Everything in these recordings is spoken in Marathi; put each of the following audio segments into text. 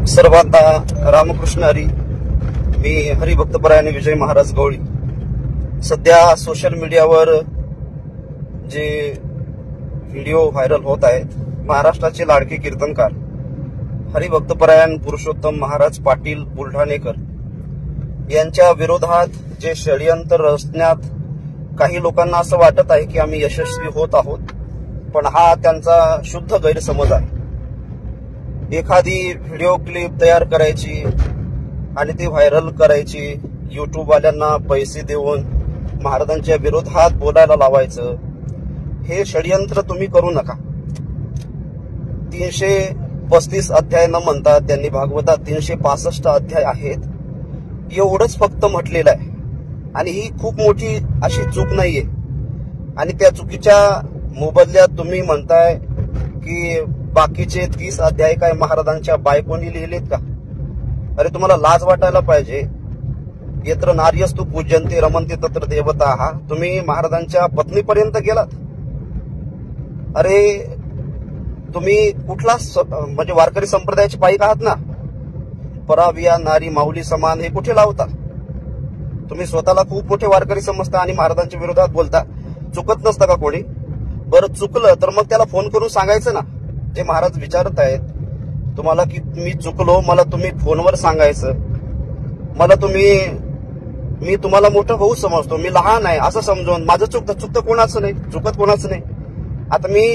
सर्वांना रामकृष्ण हरी. मी हरिभक्तपरायण विजय महाराज गवळी. सध्या सोशल मीडियावर जे व्हिडिओ व्हायरल होत आहेत, महाराष्ट्राचे लाडके कीर्तनकार हरिभक्तपरायण पुरुषोत्तम महाराज पाटील बुलढाणेकर यांच्या विरोधात जे षडयंत्र रचण्यात काही लोकांना असं वाटत आहे की आम्ही यशस्वी होत आहोत, पण हा त्यांचा शुद्ध गैरसमज आहे. एखादी व्हिडिओ क्लिप तयार करायची आणि ती व्हायरल करायची, युट्यूब वाल्यांना पैसे देऊन महाराजांच्या विरोधात बोलायला लावायचं, हे षडयंत्र तुम्ही करू नका. 335 अध्याय न म्हणता त्यांनी भागवतात 365 अध्याय आहेत, एवढंच फक्त म्हटलेलं आहे. आणि ही खूप मोठी अशी चूक नाहीये. आणि त्या चुकीच्या मोबदल्यात तुम्ही म्हणताय की बाकीचे 30 अध्याय काय महाराजांच्या बायकोनी लिहिलेत का? अरे तुम्हाला लाज वाटायला पाहिजे. यत्र नार्यस्तु पूज्यन्ते रमन्ते तत्र देवताः. तुम्ही महाराजांच्या पत्नीपर्यंत गेलात. अरे तुम्ही कुठला म्हणजे वारकरी संप्रदायाचे पाईक आहात ना? पराविया नारी माऊली समान हे कुठे लावता? तुम्ही स्वतःला खूप मोठे वारकरी समजता आणि महाराजांच्या विरोधात बोलता. चुकत नसतं का कोणी? बरं चुकलं तर मग त्याला फोन करून सांगायचं ना. जे महाराज विचारत आहेत तुम्हाला की मी चुकलो, मला तुम्ही फोनवर सांगायचं. मी तुम्हाला मोठं भाऊ समजतो, मी लहान आहे असं समजून माझं चुकतं कोणाचं नाही, चुकत कोणाचं नाही. आता मी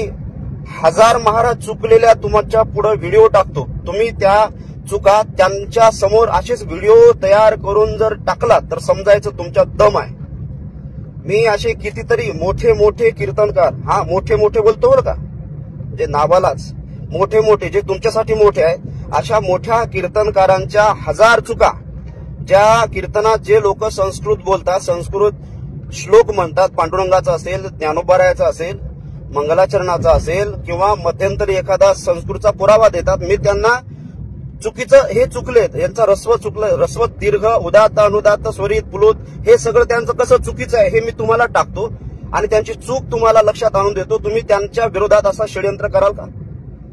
1000 महाराज चुकलेल्या तुमच्या पुढे व्हिडिओ टाकतो. तुम्ही त्या चुका त्यांच्या समोर असेच व्हिडिओ तयार करून जर टाकला तर समजायचं तुमच्यात दम आहे. मी असे कितीतरी मोठे कीर्तनकार, हा मोठे बोलतो बरं का, जे नावालाच मोठे जे तुमच्यासाठी मोठे आहेत, अशा मोठ्या कीर्तनकारांच्या 1000 चुका, ज्या कीर्तनात जे लोक संस्कृत बोलतात, संस्कृत श्लोक म्हणतात, पांडुरंगाचा असेल, ज्ञानोबारायाचा असेल, मंगलाचरणाचा असेल किंवा मध्यंतरी एखादा संस्कृतचा पुरावा देतात, मी त्यांना चुकीचं हे चुकलेत, यांचा रस्व चुकलं, रस्व दीर्घ उदात्त अनुदात्त स्वरित पुलुत हे सगळं त्यांचं कसं चुकीचं आहे हे मी तुम्हाला टाकतो आणि त्यांची चूक तुम्हाला लक्षात आणून देतो. तुम्ही त्यांच्या विरोधात असा षडयंत्र कराल का?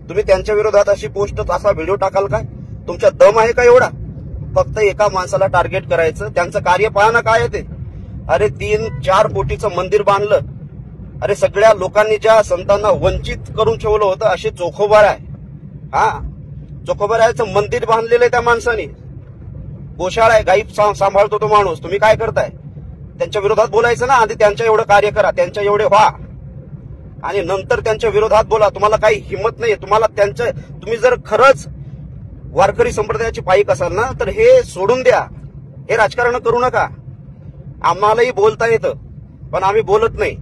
तुम्ही त्यांच्या विरोधात अशी पोस्ट, असा व्हिडिओ टाकाल काय? तुमच्या दम आहे का एवढा? फक्त एका माणसाला टार्गेट करायचं. त्यांचं कार्य पहा ना काय आहे ते. अरे 3-4 कोटीचं मंदिर बांधलं. अरे सगळ्या लोकांनी ज्या संतांना वंचित करून ठेवलं होतं असे चोखोबार आहे. हा चोखोबारायचं मंदिर बांधलेलं आहे त्या माणसाने. गोशाळा आहे, गाई सांभाळतो तो माणूस. तुम्ही काय करताय? त्यांच्या विरोधात बोलायचं ना. आधी त्यांच्या एवढं कार्य करा, त्यांच्या एवढे व्हा आणि नंतर त्यांच्या विरोधात बोला. तुम्हाला काही हिंमत नाही. तुम्ही जर खरंच वारकरी संप्रदायाचे पाईक असाल ना तर हे सोडून द्या. हे राजकारण करू नका. आम्हालाही बोलता येतं पण आम्ही बोलत नाही.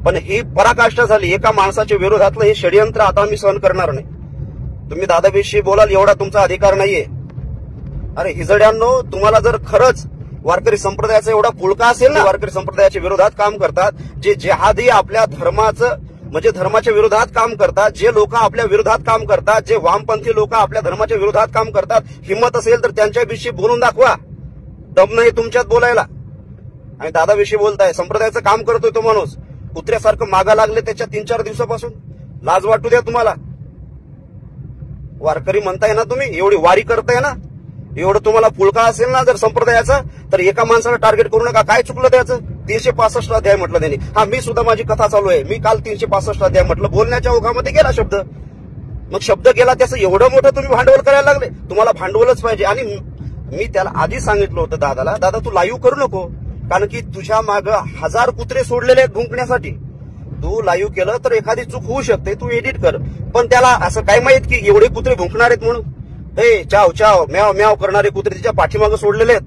पण ही पराकाष्ठा झाली. एका माणसाच्या विरोधातलं हे षडयंत्र आता आम्ही सहन करणार नाही. तुम्ही दादाविषयी बोलाल एवढा तुमचा अधिकार नाहीये. अरे हिजड्यांनो, तुम्हाला जर खरंच वारकरी संप्रदायाचा एवढा पुळका असेल ना, वारकरी संप्रदायाच्या विरोधात काम करतात, जे जिहादी आपल्या धर्माचं म्हणजे धर्माच्या विरोधात काम करतात, जे लोक आपल्या विरोधात काम करतात, जे वामपंथी लोक आपल्या धर्माच्या विरोधात काम करतात, हिंमत असेल तर त्यांच्याविषयी बोलून दाखवा. दम नाही तुमच्यात बोलायला. आणि दादाविषयी बोलताय, संप्रदायाचं काम करतोय तो माणूस, कुत्र्यासारखं मागा लागले त्याच्या 3-4 दिवसापासून. लाज वाटू द्या तुम्हाला. वारकरी म्हणताय ना तुम्ही, एवढी वारी करताय ना, एवढं तुम्हाला पुळका असेल ना जर संप्रदायाचा, तर एका माणसाला टार्गेट करू नका. काय चुकलं त्याचं? 365 अध्याय म्हटलं त्यांनी. हा मी सुद्धा माझी कथा चालू आहे. मी काल 365 अध्याय म्हटलं. बोलण्याच्या ओघामध्ये गेला शब्द. मग शब्द गेला, त्याचं एवढं मोठं तुम्ही भांडवल करायला लागले. तुम्हाला भांडवलच पाहिजे. आणि मी त्याला आधी सांगितलं होतं दादाला, दादा तू लाईव्ह करू नको, कारण की तुझ्या मागं 1000 कुत्रे सोडलेले आहेत भुंकण्यासाठी. तू लाईव्ह केलं तर एखादी चूक होऊ शकते, तू एडिट कर. पण त्याला असं काय माहित की एवढे कुत्रे भुंकणार आहेत म्हणून? हे चाव चाव म्याव म्याव करणारे कुत्रे तिच्या पाठीमागं सोडलेले आहेत.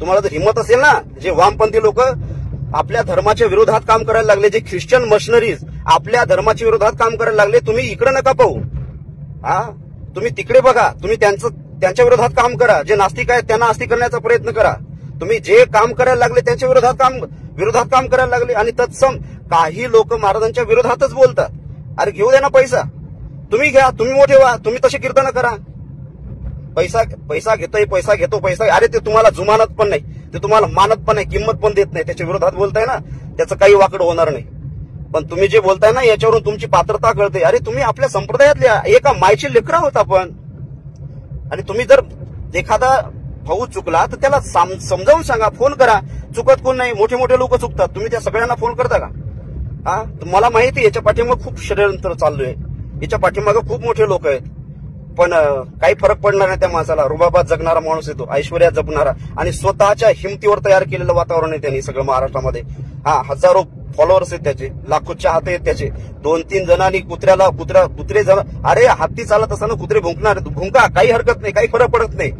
तुम्हाला जर हिंमत असेल ना, जे वामपंथी लोक आपल्या धर्माच्या विरोधात काम करायला लागले, जे ख्रिश्चन मशनरीज आपल्या धर्माच्या विरोधात काम करायला लागले, तुम्ही इकडे नका पाहू. हा तुम्ही तिकडे बघा. तुम्ही त्यांच्या विरोधात काम करा. जे नास्तिक आहेत त्यांना आस्तिक करण्याचा प्रयत्न करा. तुम्ही जे काम करायला लागले त्यांच्या विरोधात काम करायला लागले. आणि तत्सम काही लोक महाराजांच्या विरोधातच बोलतात. अरे घेऊ दे ना पैसा, तुम्ही घ्या, तुम्ही मोठे व्हा, तुम्ही तसे कीर्तन करा. पैसा घेतो. अरे ते तुम्हाला जुमानत पण नाही, ते तुम्हाला मानत पण नाही, किंमत पण देत नाही. त्याच्या विरोधात बोलताय ना, त्याचं काही वाकडं होणार नाही. पण तुम्ही जे बोलताय ना याच्यावरून तुमची पात्रता कळते. अरे तुम्ही आपल्या संप्रदायातल्या एका मायची लेकरं आहोत आपण. आणि तुम्ही जर एखादा भाऊ चुकला तर त्याला समजावून सांगा, फोन करा. चुकत कोण नाही, मोठे मोठे लोक चुकतात, तुम्ही त्या सगळ्यांना फोन करता का? हा, मला माहिती आहे याच्या पाठीमागे खूप षडयंत्र चालू आहे, याच्या पाठीमागे खूप मोठे लोक आहेत, पण काही फरक पडणार नाही त्या माणसाला. रुबाबात जगणारा माणूस येतो, ऐश्वर्यात जगणारा, आणि स्वतःच्या हिमतीवर तयार केलेलं वातावरण आहे त्यांनी सगळं महाराष्ट्रामध्ये. हा, हजारो फॉलोअर्स आहेत त्याचे, लाखो चाहते आहेत त्याचे. 2-3 जणांनी कुत्रे जण, अरे हत्ती चालत असताना कुत्रे भुंकणार, भुंका, काही हरकत नाही, काही फरक पडत नाही,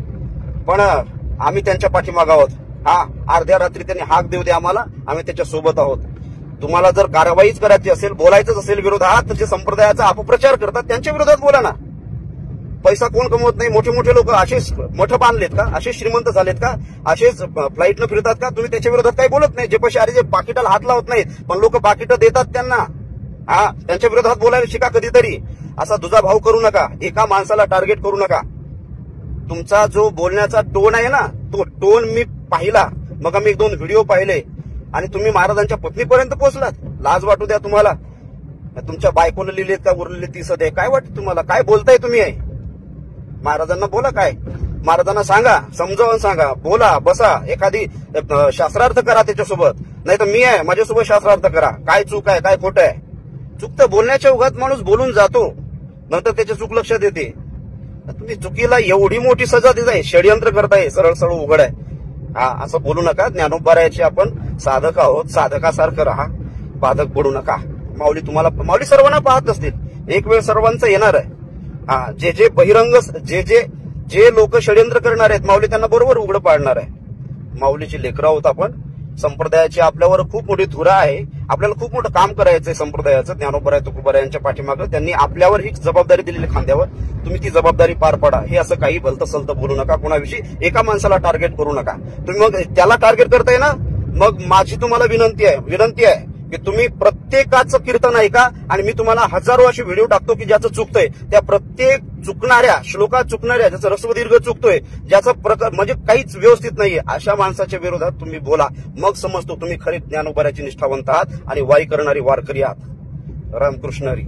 पण आम्ही त्यांच्या पाठीमागे आहोत. हा, अर्ध्या रात्री त्यांनी हाक देऊ दे आम्हाला, आम्ही त्याच्या सोबत आहोत. तुम्हाला जर कारवाईच करायची असेल, बोलायचंच असेल विरोधात, जे संप्रदायाचा अपप्रचार करतात त्यांच्या विरोधात बोला ना. पैसा कोण कमवत नाही? मोठे मोठे लोक असेच मठ बांधलेत का? असेच श्रीमंत झालेत का? असेच फ्लाईटनं फिरतात का? तुम्ही त्याच्या विरोधात काही बोलत नाही. जे पैसे अरे जे पाकिटाला हात लावत नाहीत, पण लोक पाकिटं देतात त्यांना. हा, त्यांच्या विरोधात बोलायला शिका कधीतरी. असा दुजा भाव करू नका, एका माणसाला टार्गेट करू नका. तुमचा जो बोलण्याचा टोन आहे ना, तो टोन मी पाहिला, मग मी 1-2 व्हिडिओ पाहिले, आणि तुम्ही महाराजांच्या पत्नीपर्यंत पोहोचलात. लाज वाटू द्या तुम्हाला. तुमच्या बायकोला लिहिलेत का उरलेले 30 अध्याय? काय वाटतं तुम्हाला? काय बोलताय तुम्ही? आहे महाराजांना बोला, काय महाराजांना सांगा, समजावून सांगा, बोला, बसा, एखादी शास्त्रार्थ करा त्याच्यासोबत. नाही तर मी आहे, माझ्यासोबत शास्त्रार्थ करा. काय चूक आहे, काय खोटं आहे? चूक तर बोलण्याच्या उगाच माणूस बोलून जातो, नंतर त्याची चूक लक्षात येते. तुम्ही चुकीला एवढी मोठी सजा देताय, षडयंत्र करताय, सरळ सरळ उघड आहे. हा, असं बोलू नका. ज्ञानोबारायाचे आपण साधक आहोत, साधकासारखं राहा, बाधक पडू नका. माऊली सर्वांना पाहत असतील, एक वेळ सर्वांचं येणार आहे. हा, जे बहिरंग, जे लोक षडयंत्र करणार आहेत, माऊली त्यांना बरोबर उघड पाडणार आहे. माऊलीची लेकरं आहोत आपण, संप्रदायाची आपल्यावर खूप मोठी धुरा आहे, आपल्याला खूप मोठं काम करायचंय संप्रदायाचं. ज्ञानोबराय तुकोबाराय यांच्या पाठीमागं त्यांनी आपल्यावर ही जबाबदारी दिलेली खांद्यावर, तुम्ही ती जबाबदारी पार पाडा. हे असं काही भलतं सलतं बोलू नका, कोणाविषयी एका माणसाला टार्गेट करू नका. तुम्ही मग त्याला टार्गेट करताय ना, मग माझी तुम्हाला विनंती आहे की तुम्ही प्रत्येकाचं कीर्तन ऐका, आणि मी तुम्हाला हजारो असे व्हिडिओ टाकतो की ज्याचं चुकतंय, त्या प्रत्येक चुकणाऱ्या श्लोकात चुकणाऱ्या, ज्याचं ह्रस्व-दीर्घ चुकतोय, ज्याचा प्रकार म्हणजे काहीच व्यवस्थित नाहीये, अशा माणसाच्या विरोधात तुम्ही बोला. मग समजतो तुम्ही खरी ज्ञानोबारायाची निष्ठावंत आहात आणि वारी करणारी वारकरी आहात. रामकृष्ण हरी.